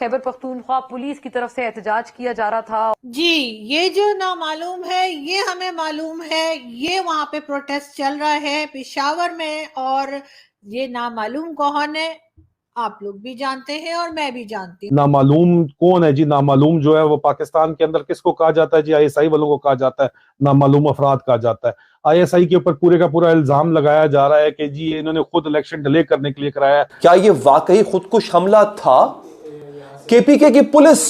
Khyber Pakhtunkhwa police की तरफ से एहतजाज किया जा रहा था। जी, ये जो नामालूम है ये हमें मालूम है, ये वहां पे प्रोटेस्ट चल रहा है पेशावर में, और ये नामालूम कौन है आप लोग भी जानते हैं और मैं भी जानती हूँ। नामालूम कौन है जी? नामालूम जो है वो पाकिस्तान के अंदर किसको कहा जाता है जी? आईएसआई वालों को कहा जाता है, नामालूम अफराद कहा जाता है। आईएसआई के ऊपर पूरे का पूरा इल्जाम लगाया जा रहा है कि जी इन्होंने खुद इलेक्शन डिले करने के लिए कराया। क्या ये वाकई खुदकुश हमला था? केपीके की पुलिस,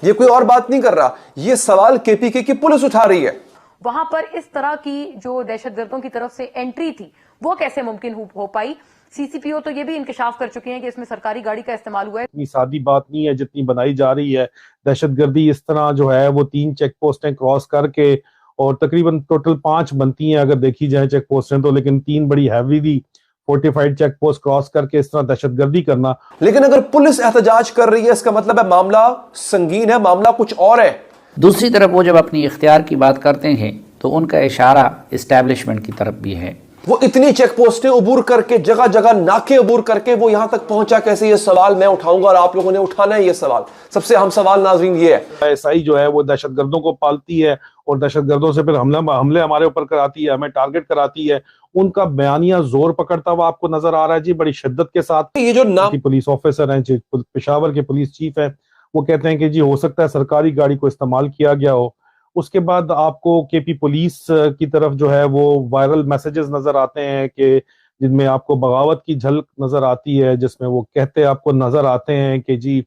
ये कोई और बात नहीं कर रहा, ये सवाल केपीके की पुलिस उठा रही है। वहां पर इस तरह की जो दहशतगर्दों की तरफ से एंट्री थी वो कैसे मुमकिन हो पाई? सीसीपीओ तो ये भी इंकशाफ कर चुके हैं कि इसमें सरकारी गाड़ी का इस्तेमाल हुआ है। इतनी सादी बात नहीं है जितनी बनाई जा रही है। दहशतगर्दी इस तरह जो है वो 3 चेक पोस्टें क्रॉस करके, और तकरीबन टोटल 5 बनती हैं अगर देखी जाए चेक पोस्टें तो, लेकिन 3 बड़ी हैवी दी फोर्टिफाइड चेक पोस्ट क्रॉस करके इस तरह दहशतगर्दी करना। लेकिन अगर पुलिस एहतजाज कर रही है इसका मतलब है मामला संगीन है, मामला कुछ और है। दूसरी तरफ वो जब अपनी इख्तियार की बात करते हैं तो उनका इशारा इस्टेब्लिशमेंट की तरफ भी है। वो इतनी चेक पोस्टें अबूर करके, जगह जगह नाके अबूर करके वो यहां तक पहुंचा कैसे? ये सवाल मैं उठाऊंगा और आप लोगों ने उठाना है। ये सवाल सबसे अहम सवाल नाज़रीन ये है, आईएसआई जो है वो दहशतगर्दों को पालती है और दहशतगर्दों से फिर हमले हमारे ऊपर कराती है, हमें टारगेट कराती है। उनका बयानिया जोर पकड़ता हुआ आपको नजर आ रहा है जी, बड़ी शिद्दत के साथ। ये जो नाम पुलिस ऑफिसर हैं, पेशावर के पुलिस चीफ है, वो कहते हैं कि जी हो सकता है सरकारी गाड़ी को इस्तेमाल किया गया हो। उसके बाद आपको केपी पुलिस की तरफ जो है वो वायरल मैसेजेस नजर आते हैं कि जिनमें आपको बगावत की झलक नजर आती है, जिसमें वो कहते आपको नजर आते हैं कि जी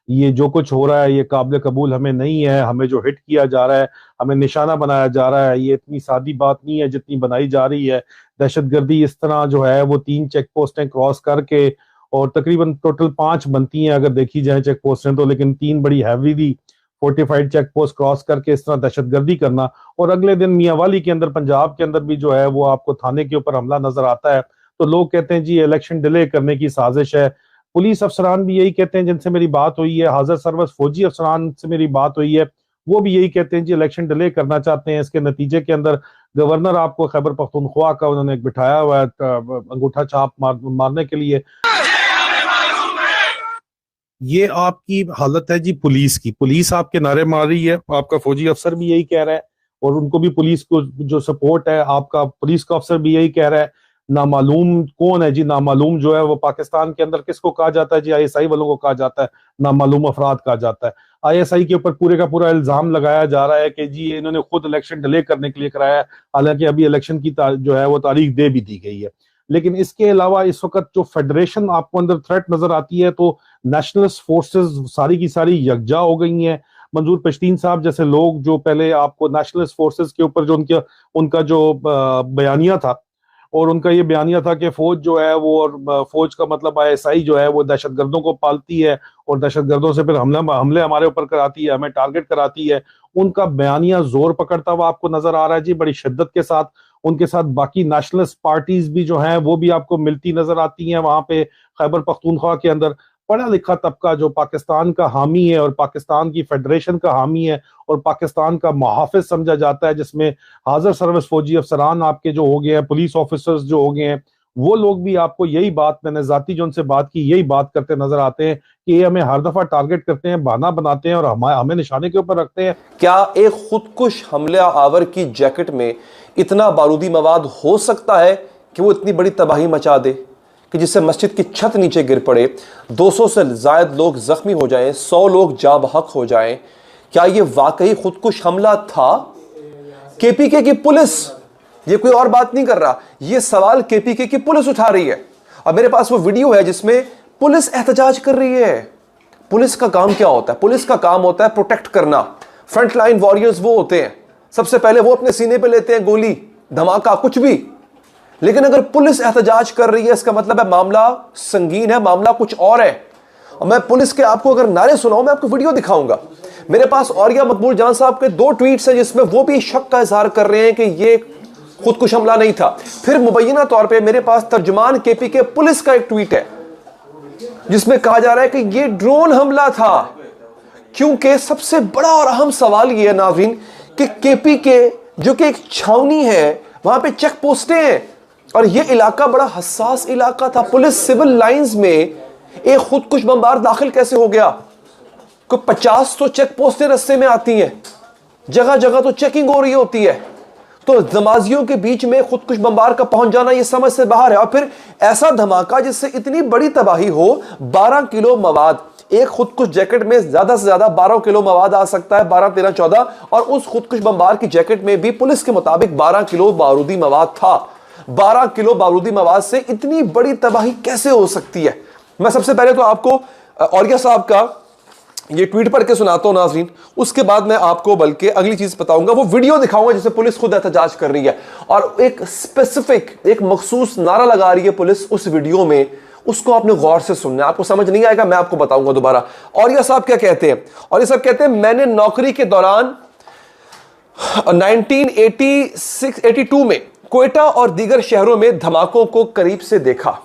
ये जो कुछ हो रहा है ये काबिल कबूल हमें नहीं है, हमें जो हिट किया जा रहा है, हमें निशाना बनाया जा रहा है, ये इतनी सादी बात नहीं है जितनी बनाई जा रही है। दहशतगर्दी इस तरह जो है वो 3 चेक पोस्टें क्रॉस करके, और तकरीबन टोटल 5 बनती हैं अगर देखी जाए चेक पोस्टें तो, लेकिन 3 बड़ी हैवी दी फोर्टिफाइड चेक पोस्ट क्रॉस करके इस तरह दहशतगर्दी करना। और अगले दिन मियांवाली के अंदर, पंजाब के अंदर भी जो है वो आपको थाने के ऊपर हमला नजर आता है। तो लोग कहते हैं जी इलेक्शन डिले करने की साजिश है। पुलिस अफसरान भी यही कहते हैं जिनसे मेरी बात हुई है, हाजिर सर्विस फौजी अफसरान से मेरी बात हुई है, वो भी यही कहते हैं जी इलेक्शन डिले करना चाहते हैं। इसके नतीजे के अंदर गवर्नर आपको खैबर पख्तूनख्वा का उन्होंने एक बिठाया हुआ है अंगूठा छाप मारने के लिए। ये आपकी हालत है जी पुलिस की। पुलिस आपके नारे मार रही है, आपका फौजी अफसर भी यही कह रहा है, और उनको भी पुलिस को जो सपोर्ट है, आपका पुलिस का अफसर भी यही कह रहा है। नामालूम कौन है जी? नामालूम जो है वो पाकिस्तान के अंदर किसको कहा जाता है जी? आईएसआई वालों को कहा जाता है, नामालूम अफराद कहा जाता है। आईएसआई के ऊपर पूरे का पूरा इल्जाम लगाया जा रहा है कि जी इन्होंने खुद इलेक्शन डिले करने के लिए कराया है, हालांकि अभी इलेक्शन की जो है वो तारीख दे भी दी गई है। लेकिन इसके अलावा इस वक्त जो फेडरेशन आपको अंदर थ्रेट नजर आती है, तो नेशनलिस्ट फोर्सेस सारी की सारी यकजा हो गई हैं। मंजूर पश्तीन साहब जैसे लोग जो पहले आपको नेशनलिस्ट फोर्सेस के ऊपर जो उनका जो बयानिया था, और उनका ये बयानिया था कि फौज जो है वो, और फौज का मतलब आईएसआई जो है वो दहशतगर्दों को पालती है और दहशतगर्दों से फिर हमले हमारे ऊपर कराती है, हमें टारगेट कराती है। उनका बयानिया जोर पकड़ता हुआ आपको नजर आ रहा है जी, बड़ी शिद्दत के साथ। उनके साथ बाकी नेशनलिस्ट पार्टीज भी जो हैं वो भी आपको मिलती नजर आती हैं वहां पे खैबर पख्तूनख्वा के अंदर। पढ़ा लिखा तबका जो पाकिस्तान का हामी है और पाकिस्तान की फेडरेशन का हामी है और पाकिस्तान का मुहाफिज समझा जाता है, जिसमें हाजिर सर्विस फौजी अफसरान आपके जो हो गए हैं, पुलिस ऑफिसर्स जो हो गए हैं, वो लोग भी आपको यही बात, मैंने जाती जो उनसे बात की, यही बात करते नजर आते हैं कि ये हमें हर दफा टारगेट करते हैं, बहाना बनाते हैं और हमें निशाने के ऊपर रखते हैं। क्या एक खुदकुश हमला आवर की जैकेट में इतना बारूदी मवाद हो सकता है कि वो इतनी बड़ी तबाही मचा दे कि जिससे मस्जिद की छत नीचे गिर पड़े, 200 से ज्यादा लोग जख्मी हो जाएं, 100 लोग जा बहक हो जाएं? क्या ये वाकई खुदकुश हमला था? केपीके की पुलिस, ये कोई और बात नहीं कर रहा, ये सवाल केपीके की पुलिस उठा रही है। और मेरे पास वो वीडियो है जिसमें पुलिस एहतजाज कर रही है। पुलिस का काम क्या होता है? पुलिस का काम होता है प्रोटेक्ट करना। फ्रंट लाइन वॉरियर्स वो होते हैं, सबसे पहले वो अपने सीने पे लेते हैं गोली, धमाका, कुछ भी। लेकिन अगर पुलिस एहतजाज कर रही है इसका मतलब है मामला संगीन है, मामला कुछ और है। और मैं पुलिस के आपको अगर नारे सुनाऊं, मैं आपको वीडियो दिखाऊंगा। मेरे पास औरिया मकबूल जान साहब के 2 ट्वीट्स हैं जिसमें वो भी शक का इजहार कर रहे हैं कि ये खुदकुश हमला नहीं था। फिर मुबैना तौर पे मेरे पास तर्जुमान केपीके पुलिस का एक ट्वीट है जिसमें कहा जा रहा है कि ये ड्रोन हमला था। क्योंकि सबसे बड़ा और अहम सवाल ये है नाज़रीन कि केपीके जो कि एक छावनी है, वहां पे चेक पोस्टें हैं और ये इलाका बड़ा हसास इलाका था। पुलिस सिविल लाइंस में एक खुदकुश बमबार दाखिल कैसे हो गया? कोई 50 तो चेक पोस्टें रस्ते में आती हैं, जगह जगह तो चेकिंग हो रही होती है। तो नमाजियों के बीच में खुदकुश बमबार का पहुंच जाना ये समझ से बाहर है। और फिर ऐसा धमाका जिससे इतनी बड़ी तबाही हो, 12 किलो मवाद, एक खुदकुश जैकेट में ज्यादा से ज्यादा 12 किलो मवाद आ सकता है, 12, 13, 14, और उस खुदकुश बमबार की जैकेट में भी पुलिस के मुताबिक 12 किलो बारूदी मवाद था। 12 किलो बारूदी मवाद से इतनी बड़ी तबाही कैसे हो सकती है? मैं सबसे पहले तो आपको औलिया साहब का ये ट्वीट पढ़ के सुनाता हूं नाज़रीन, उसके बाद मैं आपको बल्कि अगली चीज बताऊंगा, वो वीडियो दिखाऊंगा जिसे पुलिस खुद एहतजाज कर रही है और एक स्पेसिफिक, एक मखसूस नारा लगा रही है पुलिस उस वीडियो में। उसको आपने गौर से सुनना है, आपको समझ नहीं आएगा, मैं आपको बताऊंगा दोबारा। और ये साहब क्या कहते हैं? और ये साहब कहते हैं, मैंने नौकरी के दौरान 1982 में क्वेटा और दीगर शहरों में धमाकों को करीब से देखा।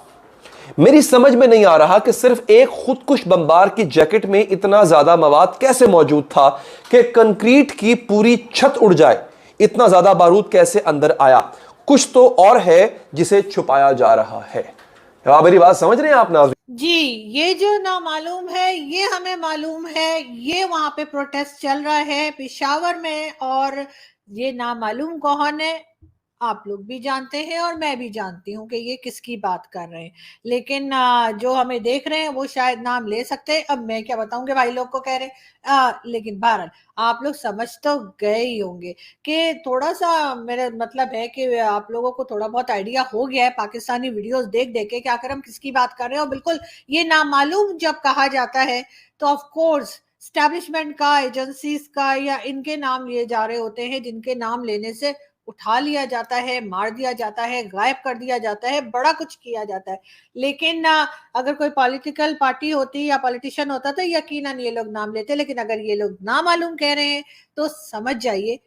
मेरी समझ में नहीं आ रहा कि सिर्फ एक खुदकुश बमबार की जैकेट में इतना ज्यादा मवाद कैसे मौजूद था कि कंक्रीट की पूरी छत उड़ जाए। इतना ज्यादा बारूद कैसे अंदर आया? कुछ तो और है जिसे छुपाया जा रहा है। आप मेरी बात समझ रहे हैं आप नाज़रीन? जी, ये जो नामालूम है ये हमें मालूम है, ये वहां पे प्रोटेस्ट चल रहा है पेशावर में, और ये नामालूम कौन है आप लोग भी जानते हैं और मैं भी जानती हूँ कि ये किसकी बात कर रहे हैं। लेकिन जो हमें देख रहे हैं वो शायद नाम ले सकते हैं। अब मैं क्या बताऊंगे, भाई लोग को कह रहे हैं। लेकिन बहरहाल आप लोग समझ तो गए ही होंगे कि थोड़ा सा मेरा मतलब है कि आप लोगों को थोड़ा बहुत आइडिया हो गया है पाकिस्तानी वीडियोस देख देख के कि आखिर हम किसकी बात कर रहे हैं। और बिल्कुल ये नामालूम जब कहा जाता है तो ऑफ कोर्स स्टैब्लिशमेंट का, एजेंसीज का, या इनके नाम लिए जा रहे होते हैं जिनके नाम लेने से उठा लिया जाता है, मार दिया जाता है, गायब कर दिया जाता है, बड़ा कुछ किया जाता है। लेकिन अगर कोई पॉलिटिकल पार्टी होती या पॉलिटिशियन होता तो यकीनन ये लोग नाम लेते। लेकिन अगर ये लोग नामालूम कह रहे हैं तो समझ जाइए